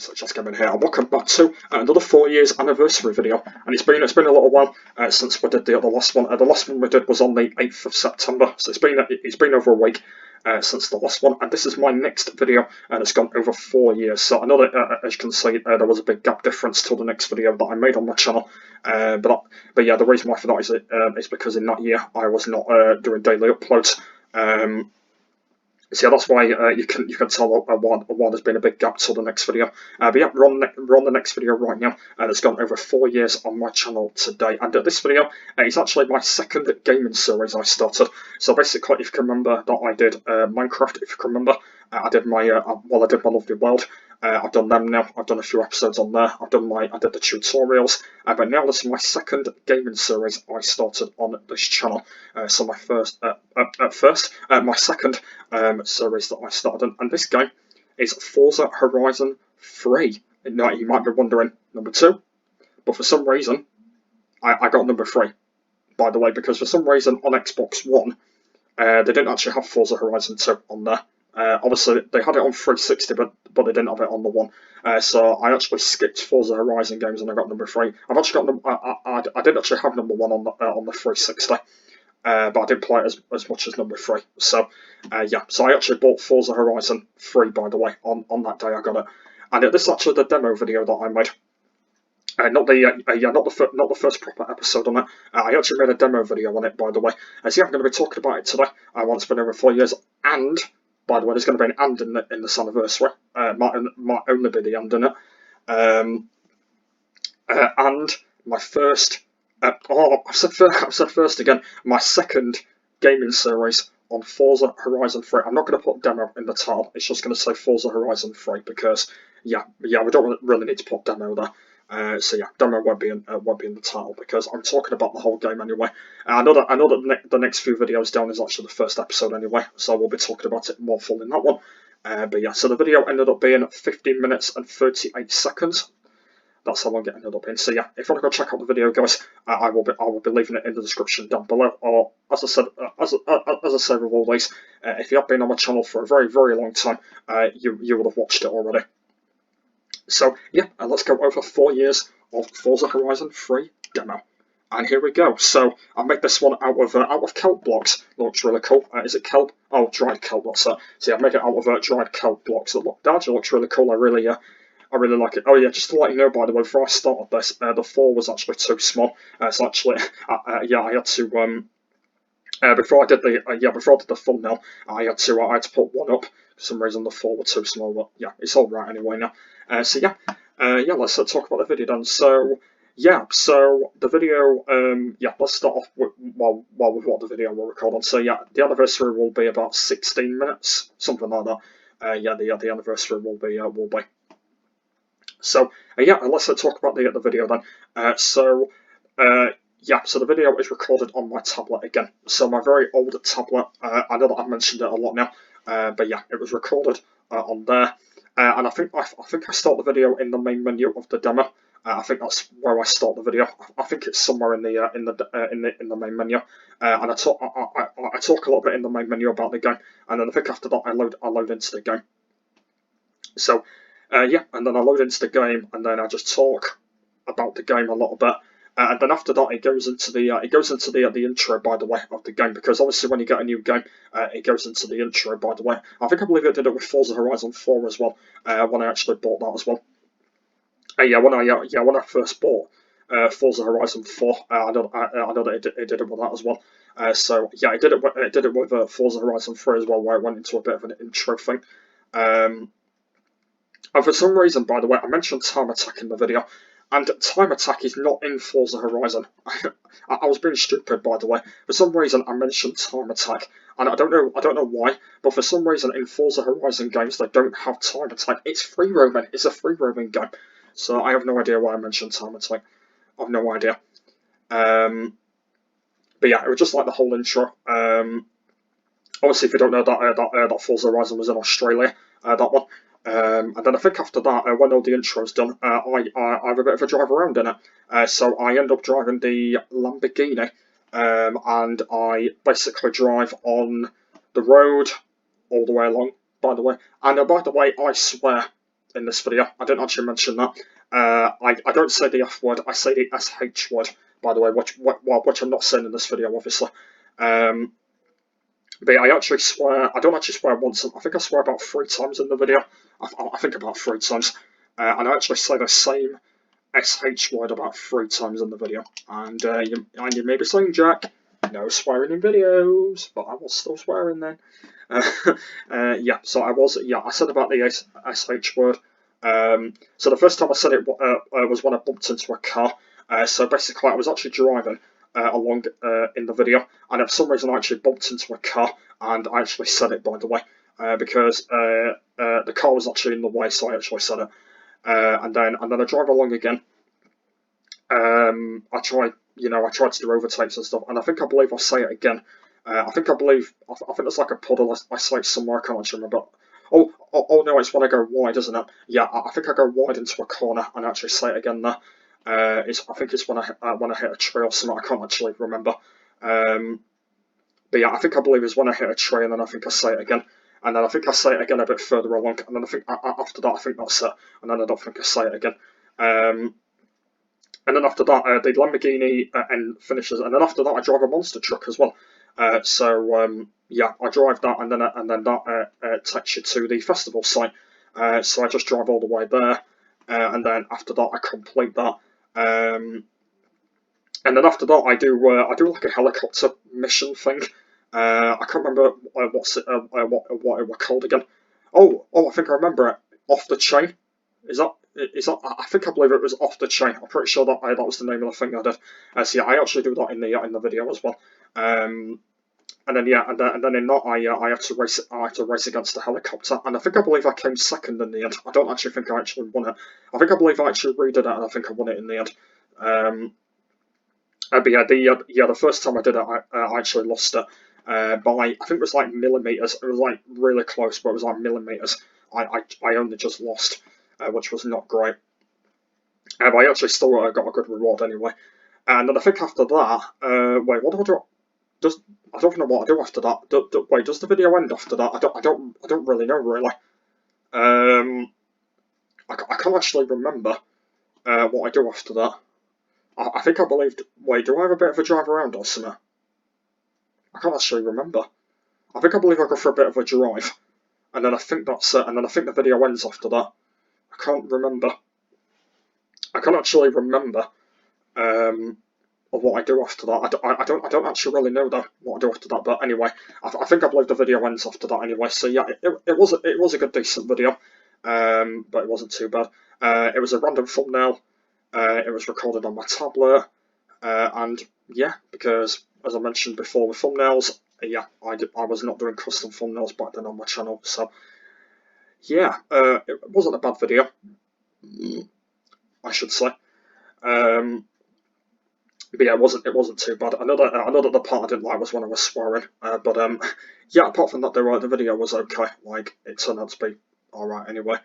it's just coming here, and welcome back to another 4 years anniversary video. And it's been a little while since we did the last one. The last one we did was on the 8th of September, so it's been over a week since the last one. And this is my next video, and it's gone over 4 years. So I know that as you can see, there was a big gap difference to the next video that I made on my channel. But yeah, the reason why for that is because in that year I was not doing daily uploads. So yeah, that's why you can tell why there's been a big gap till the next video. But yeah, we're on the next video right now, and it's gone over 4 years on my channel today. And this video is actually my second gaming series I started. So basically, if you can remember that I did Minecraft, if you can remember, I did my Lovely World. I've done them now. I've done a few episodes on there. I did the tutorials. But now this is my second gaming series I started on this channel. So my my second series that I started, and this game is Forza Horizon 3. Now you might be wondering, number 2, but for some reason I got number 3. By the way, because for some reason on Xbox One they didn't actually have Forza Horizon 2 on there. Obviously, they had it on 360, but they didn't have it on the one. So I actually skipped Forza Horizon games and I got number 3. I've actually got I did actually have number 1 on the 360, but I didn't play it as much as number 3. So yeah, so I actually bought Forza Horizon 3, by the way, on that day I got it. And this is actually the demo video that I made. Not the first proper episode on it. I actually made a demo video on it, by the way. So yeah, I'm going to be talking about it today. Once it's been over 4 years, and by the way, there's going to be an and in this anniversary. Might only be the and in it. And my first. I've said first again. My second gaming series on Forza Horizon 3. I'm not going to put demo in the title. It's just going to say Forza Horizon 3 because yeah, we don't really need to put demo there. So yeah, demo won't be in the title because I'm talking about the whole game anyway. I know that the next few videos down is actually the first episode anyway, so we'll be talking about it more full in that one. But yeah, so the video ended up being 15 minutes and 38 seconds. That's how long it ended up in. So yeah, if you want to go check out the video, guys, I will be leaving it in the description down below. Or as I said, as I said with all these, if you have been on my channel for a very, very long time, you would have watched it already. So yeah, let's go over 4 years of Forza Horizon 3 demo. And here we go. So I made this one out of kelp blocks. Looks really cool. Is it kelp? Oh, dried kelp. That's it. So yeah, I made it out of dried kelp blocks. That actually looks really cool. I really like it. Oh yeah, just to let you know, by the way, before I started this, the 4 was actually too small. So actually, yeah, I had to before I did the thumbnail, I had to put 1 up. For some reason, the 4 were too small, but yeah, it's all right anyway now. So yeah, let's talk about the video then. So yeah, so the video, yeah, let's start off with with what the video will record on. So yeah, the anniversary will be about 16 minutes, something like that. Yeah, the anniversary will be. So yeah, let's talk about the video then. Yeah, so the video is recorded on my tablet again. So my very old tablet. I know that I've mentioned it a lot now, but yeah, it was recorded on there. And I think I start the video in the main menu of the demo. I think that's where I start the video. I think it's somewhere in the main menu. And I talk a little bit in the main menu about the game, and then I think after that I load into the game. So yeah, and then I load into the game, and then I just talk about the game a little bit. And then after that, it goes into the intro, by the way, of the game, because obviously when you get a new game, it goes into the intro, by the way. I believe it did it with Forza Horizon 4 as well, when I actually bought that as well. Yeah, when I first bought Forza Horizon 4, I know that it did it with that as well. So yeah, it did it with Forza Horizon 3 as well, where it went into a bit of an intro thing. And for some reason, by the way, I mentioned time attack in the video. And time attack is not in Forza Horizon. I was being stupid, by the way. For some reason, I mentioned time attack, and I don't know why. But for some reason, in Forza Horizon games, they don't have time attack. It's free roaming. It's a free roaming game, so I have no idea why I mentioned time attack. I have no idea. But yeah, it was just like the whole intro. Obviously, if you don't know that Forza Horizon was in Australia, that one. And then I think after that, when all the intro's done, I have a bit of a drive around in it. So I end up driving the Lamborghini, and I basically drive on the road all the way along, by the way. And by the way, I swear, in this video. I didn't actually mention that. I don't say the F word. I say the SH word, by the way, which I'm not saying in this video, obviously. But I actually swear. I don't actually swear once. I think I swear about 3 times in the video. I think about 3 times. And I actually say the same SH word about 3 times in the video. And you may be saying, Jack, no swearing in videos, but I was still swearing then. Yeah, so I said about the SH word. So the first time I said it was when I bumped into a car. So basically I was actually driving along in the video, and for some reason I actually bumped into a car, and I actually said it, by the way, because the car was actually in the way, so I actually said it. And then I drive along again. I tried to do overtakes and stuff, and I believe I'll say it again. I think there's like a puddle I say it somewhere, I can't actually remember. Oh no, it's when I go wide, isn't it? Yeah, I think I go wide into a corner and actually say it again there. I think it's when I hit a tree or something, I can't actually remember. But yeah, I believe it's when I hit a tree, and then I think I say it again. And then I think I say it again a bit further along, and then I think after that I think that's it, and then I don't think I say it again. And then after that, the Lamborghini end finishes, and then after that I drive a monster truck as well. Yeah, I drive that, and then that takes you to the festival site. So I just drive all the way there, and then after that I complete that. And then after that I do like a helicopter mission thing. I can't remember what it was called again. Oh, I think I remember it. Off the Chain. Is that? I believe it was Off the Chain. I'm pretty sure that was the name of the thing I did. So yeah, I actually do that in the video as well. And then yeah, and then in that I had to race. I had to race against the helicopter, and I believe I came second in the end. I don't actually think I actually won it. I believe I actually redid it, and I think I won it in the end. But yeah, the first time I did it, I actually lost it by, I think it was like millimeters. It was like really close, but it was like millimeters. I only just lost, which was not great. But I actually still got a good reward anyway. And then I think after that, wait, what do I do? I don't know what I do after that. Wait, does the video end after that? I don't really know really. I can't actually remember what I do after that. I think I believed. Wait, do I have a bit of a drive around or something? I can't actually remember. I believe I go for a bit of a drive, and then I think that's it. And then I think the video ends after that. I can't remember. I can't actually remember of what I do after that. I don't actually really know though what I do after that. But anyway, I believe the video ends after that anyway. So yeah, it was a good decent video, but it wasn't too bad. It was a random thumbnail. It was recorded on my tablet, and yeah, because as I mentioned before with thumbnails, yeah, I was not doing custom thumbnails back then on my channel, so yeah, it wasn't a bad video, I should say. But yeah, it wasn't too bad. Another the part I didn't like was when I was swearing, but yeah, apart from that, the video was okay. Like it turned out to be all right anyway.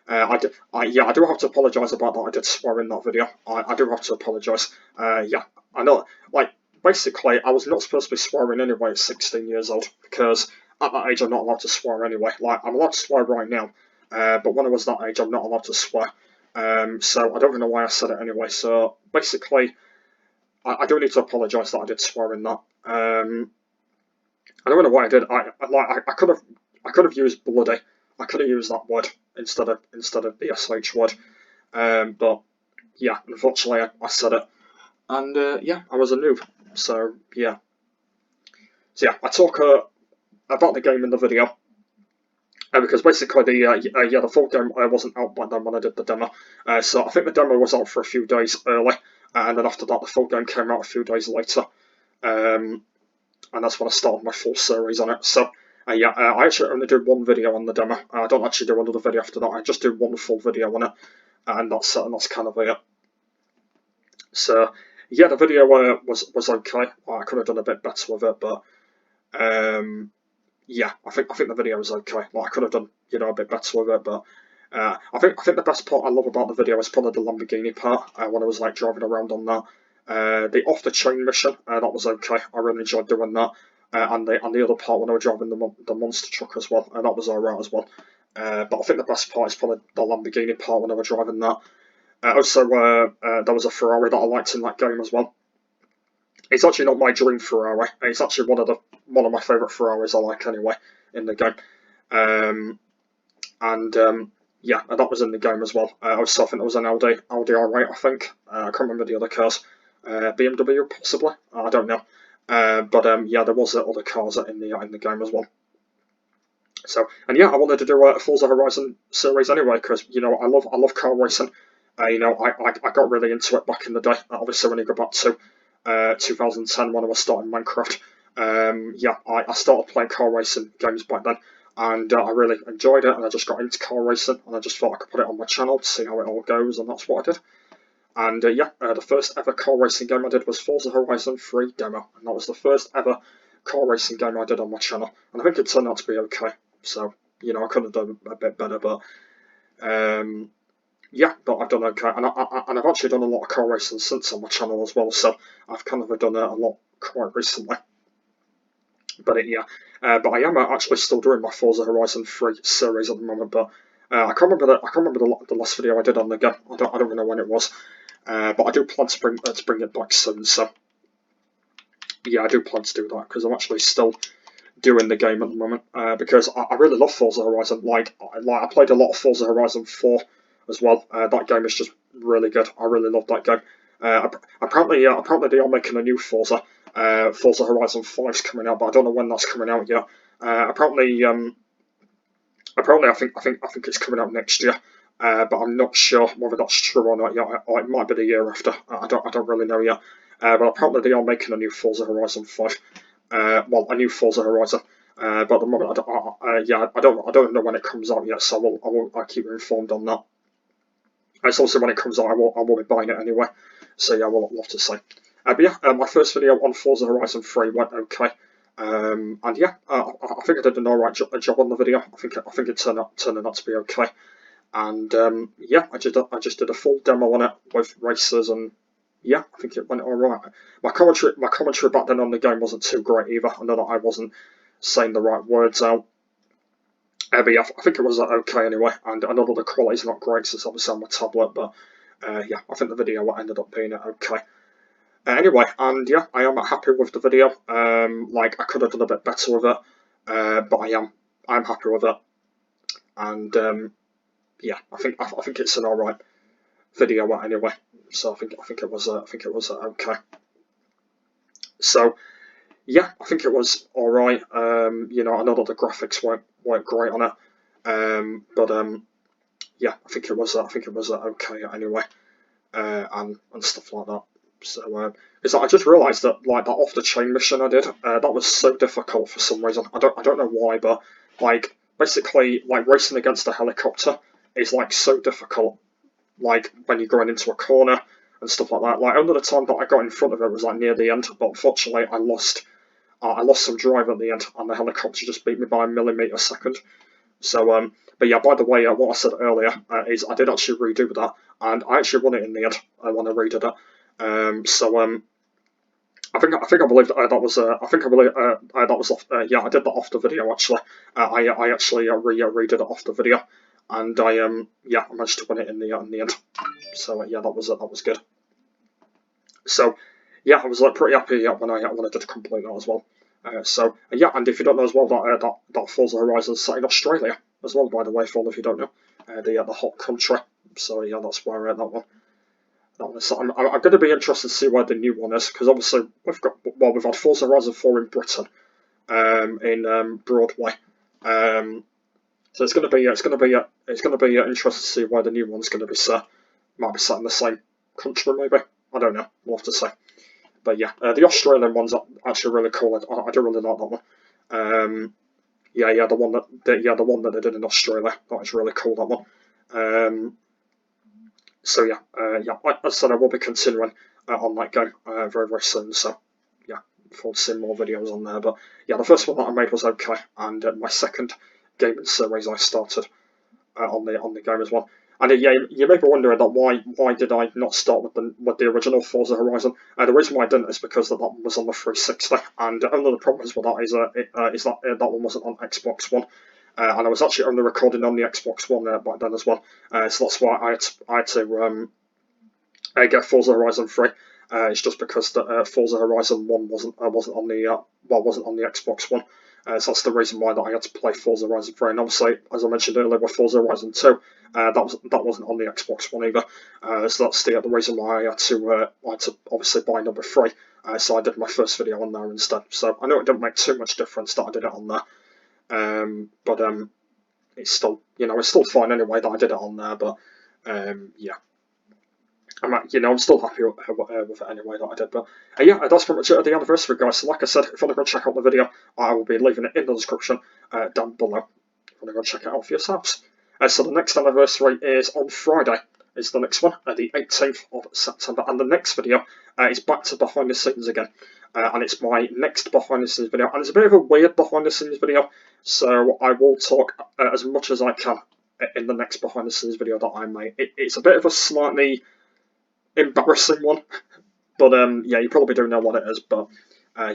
I do have to apologise about that. I did swear in that video. I do have to apologise. Yeah, I know. Like, basically, I was not supposed to be swearing anyway at 16 years old, because at that age I'm not allowed to swear anyway. Like, I'm allowed to swear right now, but when I was that age, I'm not allowed to swear. So I don't even know why I said it anyway. So basically, I do need to apologise that I did swear in that. I don't know why I did. I could have used bloody. I could have used that word instead of the SH word. But yeah, unfortunately I said it, and yeah, I was a noob. So yeah. So yeah, I talk about the game in the video. Because basically the full game wasn't out by then when I did the demo. So I think the demo was out for a few days early, and then after that the full game came out a few days later. And that's when I started my full series on it. So yeah, I actually only do one video on the demo. I don't actually do another video after that. I just do one full video on it, and that's kind of it. So yeah, the video was okay. I could have done a bit better with it, but yeah, I think the video was okay. Like I could have done a bit better with it, but I think the best part I love about the video is probably the Lamborghini part when I was like driving around on that. The Off the Chain mission, that was okay. I really enjoyed doing that. And the other part when I was driving the monster truck as well, that was alright as well. But I think the best part is probably the Lamborghini part when I was driving that. Also, there was a Ferrari that I liked in that game as well. It's actually not my dream Ferrari. It's actually one of my favourite Ferraris I like anyway in the game. Yeah, that was in the game as well. Also, I think it was an Audi R8. I think I can't remember the other cars. BMW possibly. I don't know. But yeah, there was other cars in the game as well. So, and yeah, I wanted to do a Forza Horizon series anyway because I love car racing. I got really into it back in the day. Obviously, when you go back to 2010 when I was starting Minecraft, yeah, I started playing car racing games back then, and I really enjoyed it. And I just got into car racing, and I just thought I could put it on my channel to see how it all goes, and that's what I did. And yeah, the first ever car racing game I did was Forza Horizon 3 demo, and that was the first ever car racing game I did on my channel, and I think it turned out to be okay. So, I could have done a bit better, but yeah, but I've done okay, and I've actually done a lot of car racing since on my channel as well, so I've kind of done a lot quite recently. But but I am actually still doing my Forza Horizon 3 series at the moment, but I can't remember the last video I did on the game. I don't really know when it was. But I do plan to bring it back soon. So yeah, I do plan to do that because I'm actually still doing the game at the moment because I really love Forza Horizon. Like I played a lot of Forza Horizon 4 as well. That game is just really good. I really love that game. Apparently they are making a new Forza. Forza Horizon 5 is coming out, but I don't know when that's coming out yet. Apparently I think it's coming out next year. But I'm not sure whether that's true or not yet. Or it might be the year after. I don't really know yet. But apparently they are making a new Forza Horizon 5. Well, a new Forza Horizon. But at the moment, I don't know when it comes out yet. So I'll keep you informed on that. It's also when it comes out, I will be buying it anyway. So yeah, we'll have to see. But yeah, my first video on Forza Horizon 3 went okay. And yeah, I think I did an alright job on the video. I think it turned out to be okay. And yeah, I just did a full demo on it with races, and yeah, I think it went alright. My commentary back then on the game wasn't too great either. I know that I wasn't saying the right words out. But yeah, I think it was okay anyway. And I know that the quality's not great, so it's obviously on my tablet, but yeah, I think the video ended up being okay. Anyway, and yeah, I am happy with the video. Like I could have done a bit better with it, but I'm happy with it. And yeah, I think it's an alright video anyway. So I think it was okay. So yeah, I think it was alright. I know that the graphics weren't great on it, but yeah, I think it was okay anyway, and stuff like that. So it's like I just realised that like that off the chain mission I did, that was so difficult for some reason. I don't know why, but like basically like racing against a helicopter is like so difficult. Like when you're going into a corner and stuff like that. Like only the time that I got in front of it was like near the end, but unfortunately I lost some drive at the end, and the helicopter just beat me by a millimetre a second. So but yeah, by the way, what I said earlier is I did actually redo that, and I actually won it in the end when I redid it. I believe that was that was off. Yeah, I did that off the video actually. I actually redid it off the video, and I managed to win it in the end. So yeah, that was good. So yeah, I was like pretty happy when I did complete that as well. So yeah, and if you don't know as well, that Forza Horizon is set in Australia as well, by the way, for all of you don't know, the hot country. So yeah, that's where that one. So I'm going to be interested to see where the new one is, because obviously we've had Forza Horizon 4 in Britain, in Broadway. So it's going to be interesting to see where the new one's going to be set. Might be set in the same country, maybe. I don't know. We'll have to see. But yeah, the Australian one's actually really cool. I do really like that one. The one that they did in Australia. That was really cool. That one. So yeah, like I said, I will be continuing on that game very soon. So yeah, look forward to seeing more videos on there. But yeah, the first one that I made was okay, and my second gaming series I started on the game as well. And yeah, you may be wondering that why did I not start with the original Forza Horizon? The reason why I didn't is because that one was on the 360, and another problem with that is that one wasn't on Xbox One. and I was actually only recording on the Xbox One back then as well, so that's why I had to get Forza Horizon 3. It's just because the Forza Horizon 1 wasn't on the wasn't on the Xbox One. So that's the reason why that I had to play Forza Horizon 3. And obviously, as I mentioned earlier, with Forza Horizon 2, that wasn't on the Xbox One either. So that's the reason why I had to obviously buy number 3. So I did my first video on there instead. So I know it didn't make too much difference that I did it on there, but it's still it's still fine anyway that I did it on there. But yeah. I'm still happy with it anyway that I did. But yeah, that's pretty much it at the anniversary, guys. So like I said, if you want to go check out the video, I will be leaving it in the description down below. If you want to go check it out for yourselves. So the next anniversary is on Friday. Is the next one, the 18th of September, and the next video is back to behind the scenes again, and it's my next behind the scenes video, and it's a bit of a weird behind the scenes video. So I will talk as much as I can in the next behind the scenes video that I make. It's a bit of a slightly embarrassing one, but yeah, you probably don't know what it is. But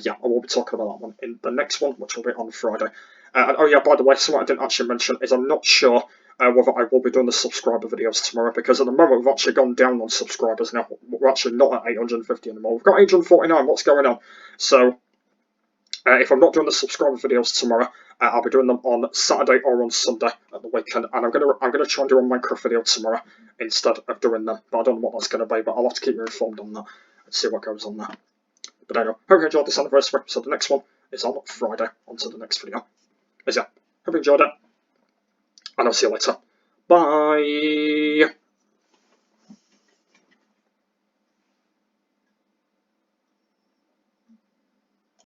yeah, I will be talking about that one in the next one, which will be on Friday. And oh yeah, by the way, something I didn't actually mention is I'm not sure whether I will be doing the subscriber videos tomorrow, because at the moment we've actually gone down on subscribers now. We're actually not at 850 anymore. We've got 849. What's going on? So if I'm not doing the subscriber videos tomorrow, I'll be doing them on Saturday or on Sunday at the weekend, and I'm gonna try and do a Minecraft video tomorrow instead of doing them. But I don't know what that's gonna be, but I'll have to keep you informed on that and see what goes on there. But anyway, hope you enjoyed this anniversary. So the next one is on Friday. On to the next video. But yeah, hope you enjoyed it, and I'll see you later. Bye.